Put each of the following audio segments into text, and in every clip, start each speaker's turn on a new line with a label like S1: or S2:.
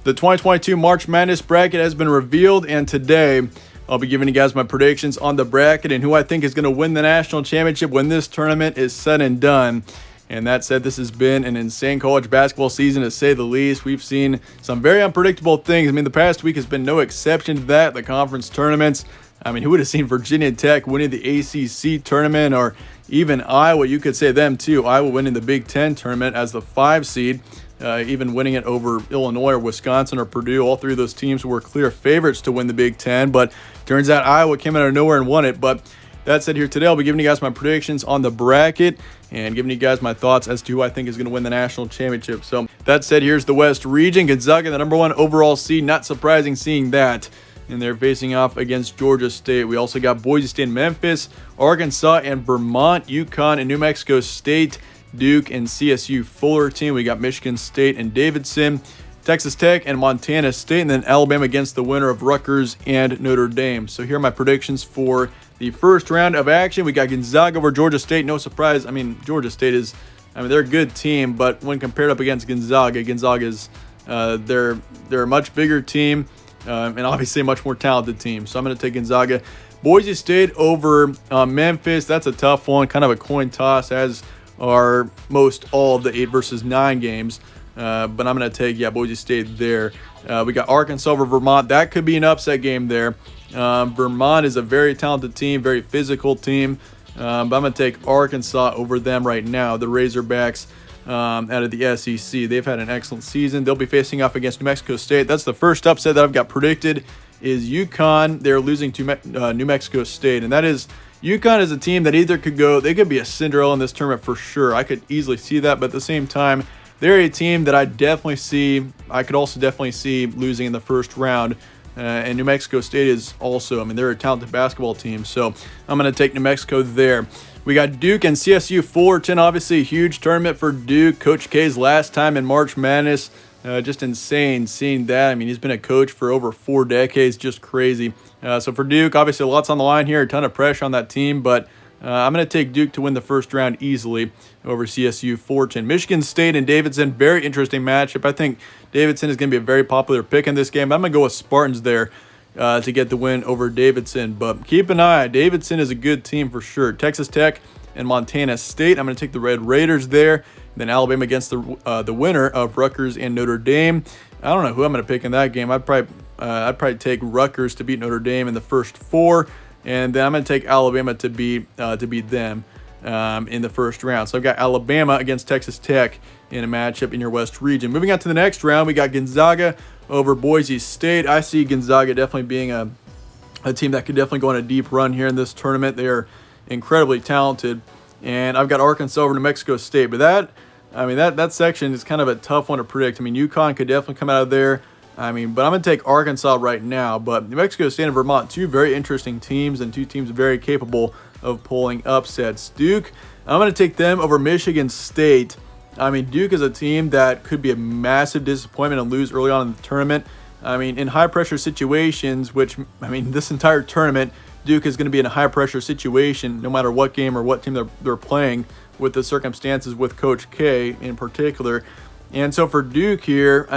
S1: The 2022 March Madness bracket has been revealed, and today I'll be giving you guys my predictions on the bracket and who I think is going to win the national championship when this tournament is said and done. And that said, this has been an insane college basketball season, to say the least. We've seen some very unpredictable things. I mean, the past week has been no exception to that. The conference tournaments, I mean, who would have seen Virginia Tech winning the ACC tournament, or even Iowa, you could say them too. Iowa winning the Big Ten tournament as the 5 seed. Even winning it over Illinois or Wisconsin or Purdue. All three of those teams were clear favorites to win the Big Ten, but turns out Iowa came out of nowhere and won it. But that said, here today I'll be giving you guys my predictions on the bracket and giving you guys my thoughts as to who I think is going to win the national championship. So that said, here's the West region. Gonzaga, the number 1 overall seed. Not surprising seeing that. And they're facing off against Georgia State. We also got Boise State and Memphis, Arkansas and Vermont, UConn and New Mexico State, Duke and CSU Fullerton. We got Michigan State and Davidson, Texas Tech and Montana State, and then Alabama against the winner of Rutgers and Notre Dame. So here are my predictions for the first round of action. We got Gonzaga over Georgia State. No surprise. I mean, Georgia State is, they're a good team, but when compared up against Gonzaga is they're a much bigger team and obviously a much more talented team. So I'm going to take Gonzaga. Boise State over Memphis. That's a tough one, kind of a coin toss, as are most all of the 8 versus 9 games. But I'm going to take, Boise State there. We got Arkansas over Vermont. That could be an upset game there. Vermont is a very talented team, very physical team. But I'm going to take Arkansas over them right now. The Razorbacks out of the SEC. They've had an excellent season. They'll be facing off against New Mexico State. That's the first upset that I've got predicted, is UConn. They're losing to New Mexico State. And that is, UConn is a team that either could go, they could be a Cinderella in this tournament for sure. I could easily see that, but at the same time, they're a team that I could also definitely see losing in the first round. And New Mexico State is also, they're a talented basketball team. So I'm going to take New Mexico there. We got Duke and CSU Fullerton. Obviously a huge tournament for Duke. Coach K's last time in March Madness. Just insane seeing that. He's been a coach for over 4 decades. Just crazy. So for Duke, obviously lots on the line here. A ton of pressure on that team. But I'm going to take Duke to win the first round easily over CSU Fullerton. Michigan State and Davidson, very interesting matchup. I think Davidson is going to be a very popular pick in this game. I'm going to go with Spartans there to get the win over Davidson. But keep an eye. Davidson is a good team for sure. Texas Tech and Montana State. I'm going to take the Red Raiders there. Then Alabama against the winner of Rutgers and Notre Dame. I don't know who I'm going to pick in that game. I'd probably take Rutgers to beat Notre Dame in the first 4, and then I'm going to take Alabama to beat them in the first round. So I've got Alabama against Texas Tech in a matchup in your West region. Moving on to the next round, we got Gonzaga over Boise State. I see Gonzaga definitely being a team that could definitely go on a deep run here in this tournament. They are incredibly talented. And I've got Arkansas over New Mexico State. But that section is kind of a tough one to predict. UConn could definitely come out of there. But I'm going to take Arkansas right now. But New Mexico State and Vermont, 2 very interesting teams and 2 teams very capable of pulling upsets. Duke, I'm going to take them over Michigan State. Duke is a team that could be a massive disappointment and lose early on in the tournament. In high-pressure situations, which, this entire tournament, Duke is going to be in a high-pressure situation no matter what game or what team they're playing, with the circumstances with Coach K in particular. And so for Duke here,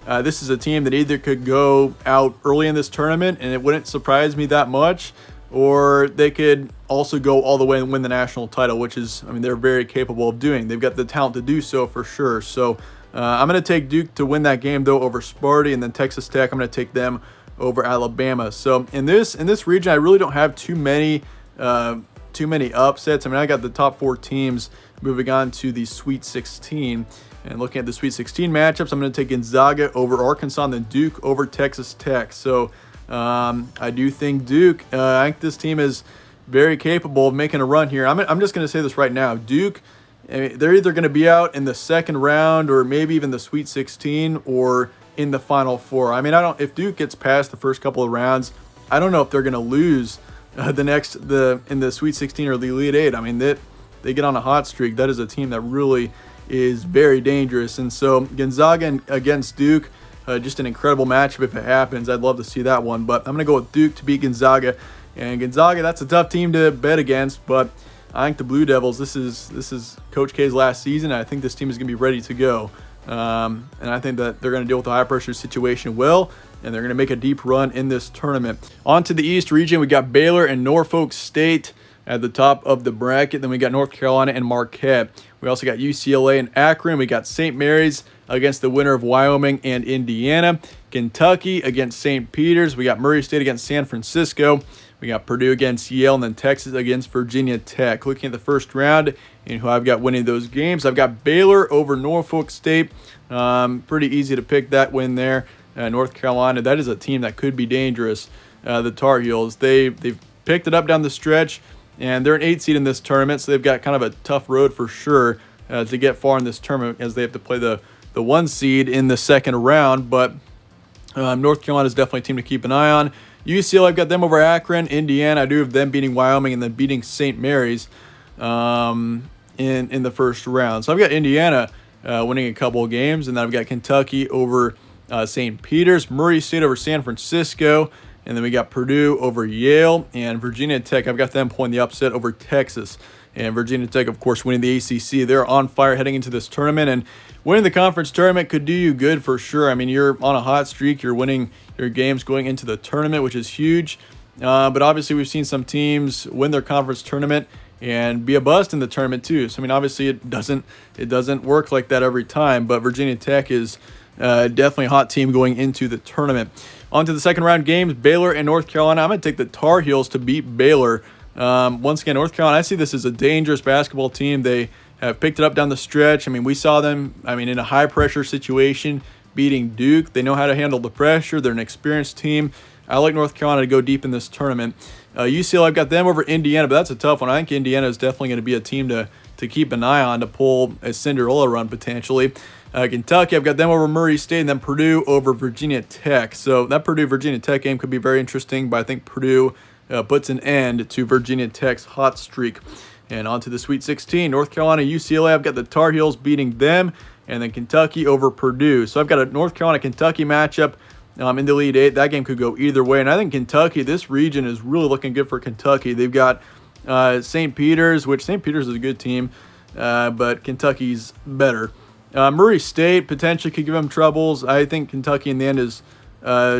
S1: this is a team that either could go out early in this tournament, and it wouldn't surprise me that much, or they could also go all the way and win the national title, which is, they're very capable of doing. They've got the talent to do so for sure. So I'm going to take Duke to win that game, though, over Sparty, and then Texas Tech, I'm going to take them over Alabama. So in this region, I really don't have too many upsets. I got the top 4 teams moving on to the Sweet 16. And looking at the Sweet 16 matchups, I'm going to take Gonzaga over Arkansas and then Duke over Texas Tech. So I do think Duke, I think this team is very capable of making a run here. I'm just going to say this right now. Duke, they're either going to be out in the second round or maybe even the Sweet 16 or in the Final 4. If Duke gets past the first couple of rounds, I don't know if they're going to lose in the Sweet 16 or the Elite 8. They get on a hot streak. That is a team that really is very dangerous. And so Gonzaga against Duke, just an incredible matchup if it happens. I'd love to see that one, but I'm going to go with Duke to beat Gonzaga. And Gonzaga, that's a tough team to bet against, but I think the Blue Devils, this is Coach K's last season. I think this team is going to be ready to go And I think that they're going to deal with the high pressure situation well, and they're going to make a deep run in this tournament. On to the East region, we got Baylor and Norfolk State at the top of the bracket. Then we got North Carolina and Marquette. We also got UCLA and Akron. We got St. Mary's against the winner of Wyoming and Indiana. Kentucky against St. Peter's. We got Murray State against San Francisco. We got Purdue against Yale, and then Texas against Virginia Tech. Looking at the first round and who I've got winning those games, I've got Baylor over Norfolk State. Pretty easy to pick that win there. North Carolina, that is a team that could be dangerous. The Tar Heels, they've picked it up down the stretch, and they're an 8 seed in this tournament, so they've got kind of a tough road for sure to get far in this tournament, as they have to play the 1 seed in the second round. But North Carolina is definitely a team to keep an eye on. UCLA, I've got them over Akron. Indiana, I do have them beating Wyoming and then beating St. Mary's in the first round. So I've got Indiana winning a couple of games, and then I've got Kentucky over St. Peter's, Murray State over San Francisco, and then we got Purdue over Yale, and Virginia Tech, I've got them pulling the upset over Texas. And Virginia Tech, of course, winning the ACC. They're on fire heading into this tournament, and winning the conference tournament could do you good for sure. I mean, you're on a hot streak. You're winning your games going into the tournament, which is huge. But obviously, we've seen some teams win their conference tournament and be a bust in the tournament too. So I mean, obviously, it doesn't work like that every time. But Virginia Tech is definitely a hot team going into the tournament. On to the second round games, Baylor and North Carolina. I'm going to take the Tar Heels to beat Baylor. Once again, North Carolina, I see this as a dangerous basketball team. They have picked it up down the stretch. I mean, we saw them, in a high-pressure situation beating Duke. They know how to handle the pressure. They're an experienced team. I like North Carolina to go deep in this tournament. UCLA, I've got them over Indiana, but that's a tough one. I think Indiana is definitely going to be a team to keep an eye on, to pull a Cinderella run potentially. Kentucky, I've got them over Murray State, and then Purdue over Virginia Tech. So that Purdue-Virginia Tech game could be very interesting, but I think Purdue puts an end to Virginia Tech's hot streak. And on to the Sweet 16, North Carolina, UCLA. I've got the Tar Heels beating them, and then Kentucky over Purdue. So I've got a North Carolina-Kentucky matchup in the Elite Eight. That game could go either way, and I think Kentucky, this region is really looking good for Kentucky. They've got St. Peter's, which St. Peter's is a good team, but Kentucky's better. Murray State potentially could give them troubles. I think Kentucky in the end is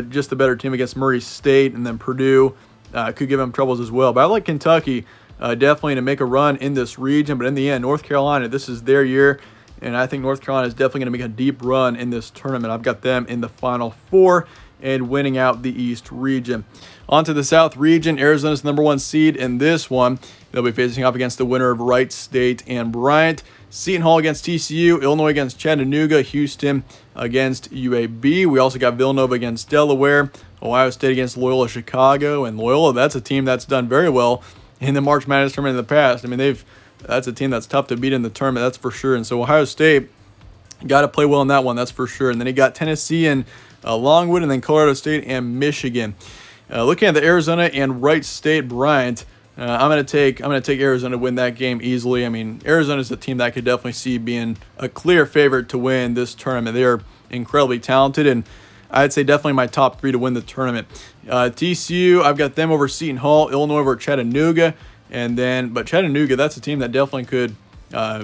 S1: just the better team against Murray State, and then Purdue could give them troubles as well. But I like Kentucky definitely to make a run in this region. But in the end, North Carolina, this is their year, and I think North Carolina is definitely going to make a deep run in this tournament. I've got them in the Final Four and winning out the East region. On to the South region, Arizona's number 1 seed in this one. They'll be facing off against the winner of Wright State and Bryant. Seton Hall against TCU, Illinois against Chattanooga, Houston against UAB. We also got Villanova against Delaware, Ohio State against Loyola Chicago, and Loyola, that's a team that's done very well in the March Madness tournament in the past. I mean, that's a team that's tough to beat in the tournament, that's for sure. And so Ohio State got to play well in that one, that's for sure. And then you got Tennessee and Longwood, and then Colorado State and Michigan. Looking at the Arizona and Wright State Bryant, I'm gonna take Arizona to win that game easily. I mean, Arizona is a team that I could definitely see being a clear favorite to win this tournament. They are incredibly talented, and I'd say definitely my top 3 to win the tournament. TCU, I've got them over Seton Hall, Illinois over Chattanooga, but Chattanooga, that's a team that definitely could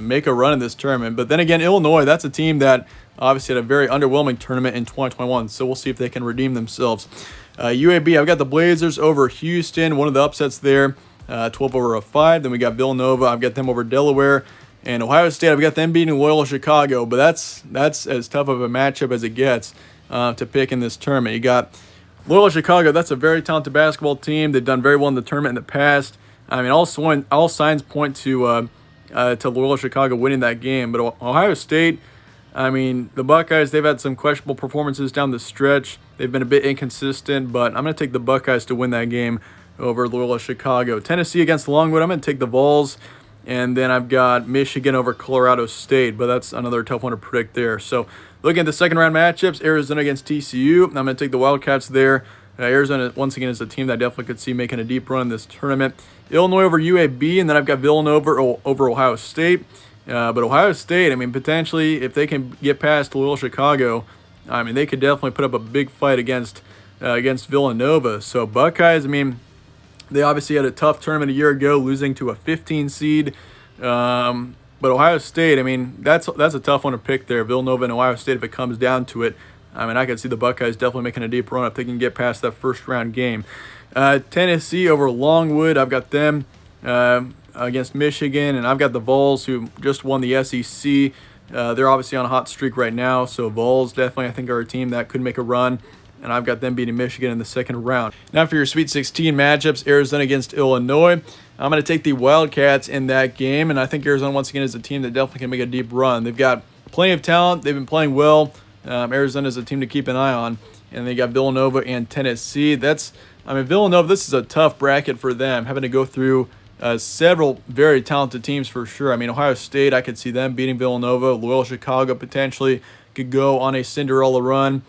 S1: make a run in this tournament. But then again, Illinois, that's a team that obviously had a very underwhelming tournament in 2021, so we'll see if they can redeem themselves. UAB, I've got the Blazers over Houston, one of the upsets there. 12 over a 5. Then we got Villanova. I've got them over Delaware. And Ohio State, I've got them beating Loyola Chicago. But that's as tough of a matchup as it gets to pick in this tournament. You got Loyola Chicago. That's a very talented basketball team. They've done very well in the tournament in the past. I mean, all signs point to Loyola Chicago winning that game. But Ohio State, I mean, the Buckeyes, they've had some questionable performances down the stretch. They've been a bit inconsistent. But I'm going to take the Buckeyes to win that game over Loyola Chicago. Tennessee against Longwood, I'm going to take the Vols. And then I've got Michigan over Colorado State, but that's another tough one to predict there. So looking at the second round matchups, Arizona against TCU, I'm going to take the Wildcats there. Arizona, once again, is a team that I definitely could see making a deep run in this tournament. Illinois over UAB, and then I've got Villanova over Ohio State. But Ohio State, I mean, potentially, if they can get past Loyola Chicago, I mean, they could definitely put up a big fight against Villanova. So Buckeyes, I mean, they obviously had a tough tournament a year ago, losing to a 15 seed. But But Ohio State, I mean, that's a tough one to pick there. Villanova and Ohio State, if it comes down to it. I mean, I could see the Buckeyes definitely making a deep run if they can get past that first round game. Tennessee over Longwood, I've got them against Michigan, and I've got the Vols, who just won the SEC. They're obviously on a hot streak right now, so Vols definitely, I think, are a team that could make a run, and I've got them beating Michigan in the second round. Now for your Sweet 16 matchups, Arizona against Illinois. I'm going to take the Wildcats in that game, and I think Arizona, once again, is a team that definitely can make a deep run. They've got plenty of talent. They've been playing well. Arizona is a team to keep an eye on, and they got Villanova and Tennessee. Villanova, this is a tough bracket for them, having to go through several very talented teams for sure. I mean, Ohio State, I could see them beating Villanova. Loyola Chicago potentially could go on a Cinderella run.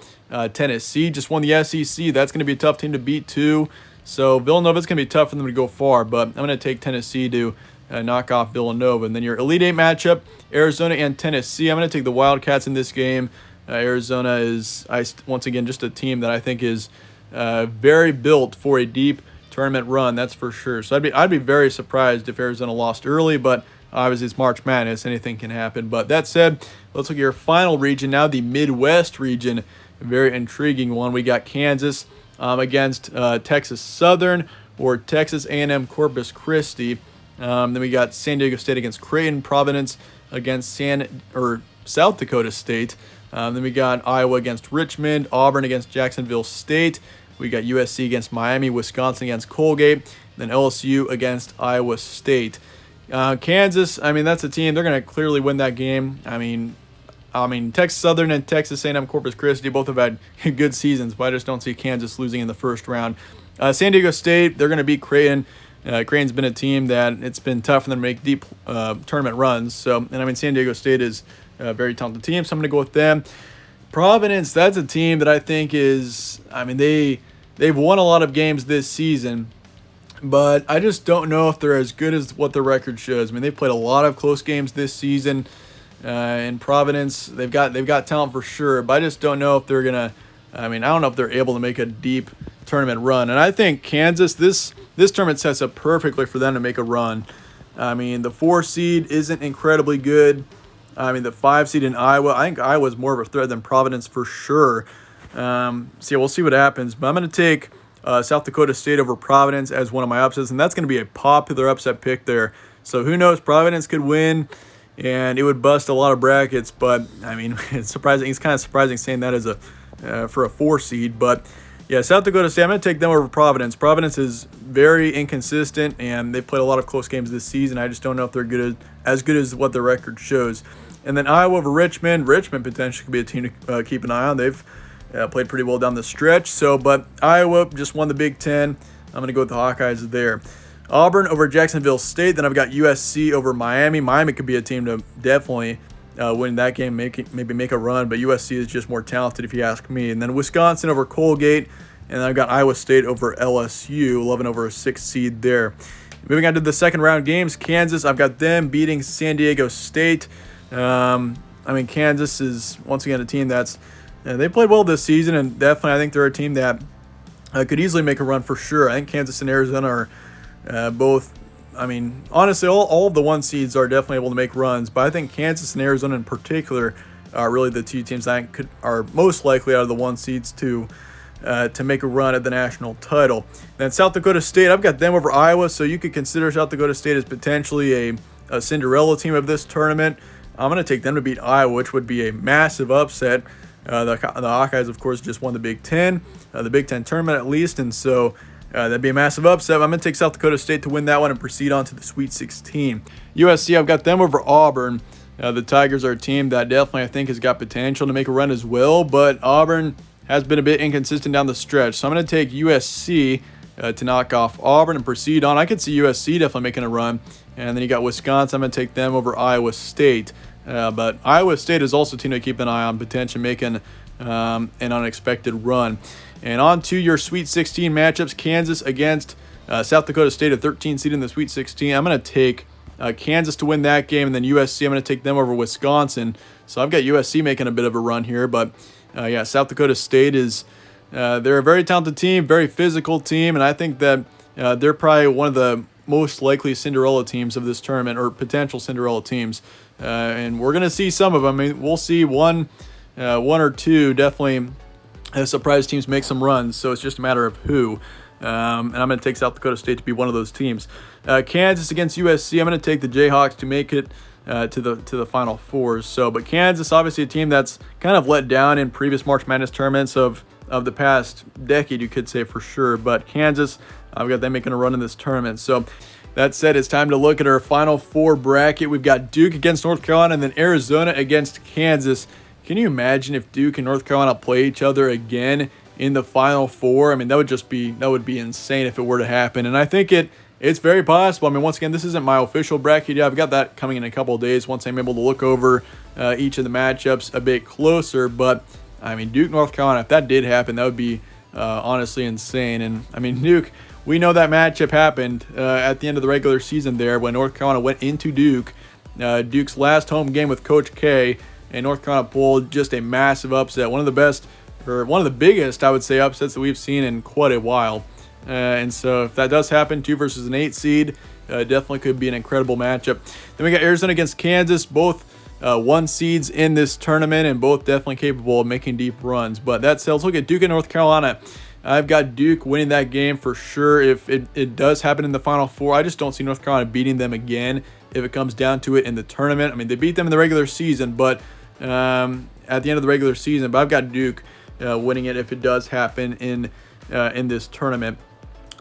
S1: Tennessee just won the SEC. That's going to be a tough team to beat too. So Villanova's going to be tough for them to go far, but I'm going to take Tennessee to knock off Villanova. And then your Elite Eight matchup, Arizona and Tennessee. I'm going to take the Wildcats in this game. Arizona is, once again, just a team that I think is very built for a deep tournament run, that's for sure. So I'd be very surprised if Arizona lost early, but obviously it's March Madness, anything can happen. But that said, let's look at your final region now, the Midwest region. A very intriguing one. We got Kansas against Texas Southern or Texas A&M Corpus Christi. Then we got San Diego State against Creighton, Providence against South Dakota State. Then we got Iowa against Richmond, Auburn against Jacksonville State. We got USC against Miami, Wisconsin against Colgate, then LSU against Iowa State. Kansas, I mean, that's a team, they're going to clearly win that game. I mean, Texas Southern and Texas A&M Corpus Christi both have had good seasons, but I just don't see Kansas losing in the first round. San Diego State, they're going to beat Creighton. Creighton's been a team that it's been tough for them to make deep tournament runs. San Diego State is a very talented team, so I'm going to go with them. Providence, that's a team that I think is, they've won a lot of games this season, but I just don't know if they're as good as what the record shows. I mean, they've played a lot of close games this season. In Providence, they've got talent for sure, but I just don't know if they're gonna. I don't know if they're able to make a deep tournament run. And I think Kansas, this tournament sets up perfectly for them to make a run. The 4 seed isn't incredibly good. The 5 seed in Iowa, I think Iowa's more of a threat than Providence for sure. We'll see what happens. But I'm going to take South Dakota State over Providence as one of my upsets, and that's going to be a popular upset pick there. So who knows? Providence could win, and it would bust a lot of brackets. But it's surprising. It's kind of surprising saying that as for a 4 seed. But yeah, South Dakota State, I'm going to take them over Providence. Providence is very inconsistent, and they've played a lot of close games this season. I just don't know if they're as good as what the record shows. And then Iowa over Richmond. Richmond potentially could be a team to keep an eye on. They've played pretty well down the stretch. But Iowa just won the Big Ten. I'm going to go with the Hawkeyes there. Auburn over Jacksonville State. Then I've got USC over Miami. Miami could be a team to definitely win that game, maybe make a run. But USC is just more talented if you ask me. And then Wisconsin over Colgate. And then I've got Iowa State over LSU, 11 over a 6 seed there. Moving on to the second round games, Kansas, I've got them beating San Diego State. Kansas is, once again, a team that's they played well this season, and definitely I think they're a team that could easily make a run for sure. I think Kansas and Arizona are both, honestly, all of the 1 seeds are definitely able to make runs, but I think Kansas and Arizona in particular are really the 2 teams that are most likely out of the 1 seeds to make a run at the national title. Then South Dakota State, I've got them over Iowa, so you could consider South Dakota State as potentially a Cinderella team of this tournament. I'm going to take them to beat Iowa, which would be a massive upset. The Hawkeyes, of course, just won the Big Ten tournament at least, and so that'd be a massive upset. I'm going to take South Dakota State to win that one and proceed on to the Sweet 16. USC, I've got them over Auburn. The Tigers are a team that definitely I think has got potential to make a run as well, but Auburn has been a bit inconsistent down the stretch. So I'm going to take USC to knock off Auburn and proceed on. I could see USC definitely making a run. And then you got Wisconsin. I'm going to take them over Iowa State. But Iowa State is also a team to keep an eye on, potentially making an unexpected run. And on to your Sweet 16 matchups. Kansas against South Dakota State, a 13 seed in the Sweet 16. I'm going to take Kansas to win that game. And then USC, I'm going to take them over Wisconsin. So I've got USC making a bit of a run here. But South Dakota State is they're a very talented team, very physical team. And I think that they're probably one of the most likely Cinderella teams of this tournament, or potential Cinderella teams. and we're going to see some of them. I mean, we'll see one or two definitely surprise teams make some runs, so it's just a matter of who. And I'm going to take South Dakota State to be one of those teams. Kansas against USC. I'm going to take the Jayhawks to make it to the Final Four. So, but Kansas, obviously a team that's kind of let down in previous March Madness tournaments of the past decade, you could say for sure. But Kansas, I've got them making a run in this tournament. So that said, it's time to look at our Final Four bracket. We've got Duke against North Carolina and then Arizona against Kansas. Can you imagine if Duke and North Carolina play each other again in the Final Four? I mean, that would be insane if it were to happen. And I think it's very possible. I mean, once again, this isn't my official bracket yet. I've got that coming in a couple of days once I'm able to look over each of the matchups a bit closer. But I mean, Duke, North Carolina, if that did happen, that would be honestly insane. And I mean, Duke, we know that matchup happened at the end of the regular season there when North Carolina went into Duke. Duke's last home game with Coach K, and North Carolina pulled just a massive upset. One of the biggest, I would say, upsets that we've seen in quite a while. And so if that does happen, 2 versus an 8 seed, definitely could be an incredible matchup. Then we got Arizona against Kansas, both 1 seeds in this tournament and both definitely capable of making deep runs. But that said, let's look at Duke and North Carolina. I've got Duke winning that game for sure if it does happen in the Final Four. I just don't see North Carolina beating them again if it comes down to it in the tournament. I mean, they beat them in the regular season, but at the end of the regular season. But I've got Duke winning it if it does happen in this tournament.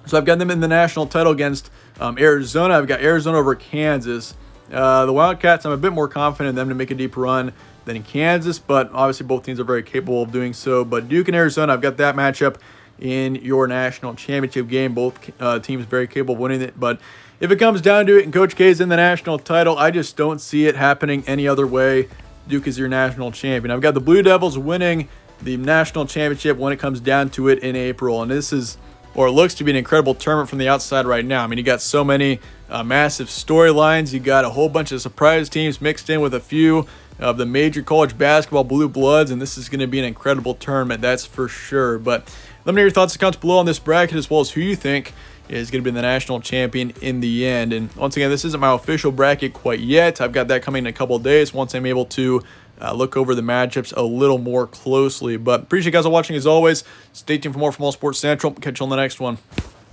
S1: So I've got them in the national title against Arizona. I've got Arizona over Kansas. The Wildcats, I'm a bit more confident in them to make a deep run than in Kansas, but obviously both teams are very capable of doing so. But Duke and Arizona, I've got that matchup in your national championship game. Both teams very capable of winning it. But if it comes down to it and Coach K is in the national title, I just don't see it happening any other way. Duke is your national champion. I've got the Blue Devils winning the national championship when it comes down to it in April. And this is, or it looks to be, an incredible tournament from the outside right now. I mean, you got so many massive storylines. You got a whole bunch of surprise teams mixed in with a few of the major college basketball blue bloods, and this is going to be an incredible tournament, that's for sure. But let me know your thoughts and comments below on this bracket, as well as who you think is going to be the national champion in the end. And once again, this isn't my official bracket quite yet. I've got that coming in a couple of days once I'm able to look over the matchups a little more closely. But appreciate you guys all watching as always. Stay tuned for more from All Sports Central. Catch you on the next one.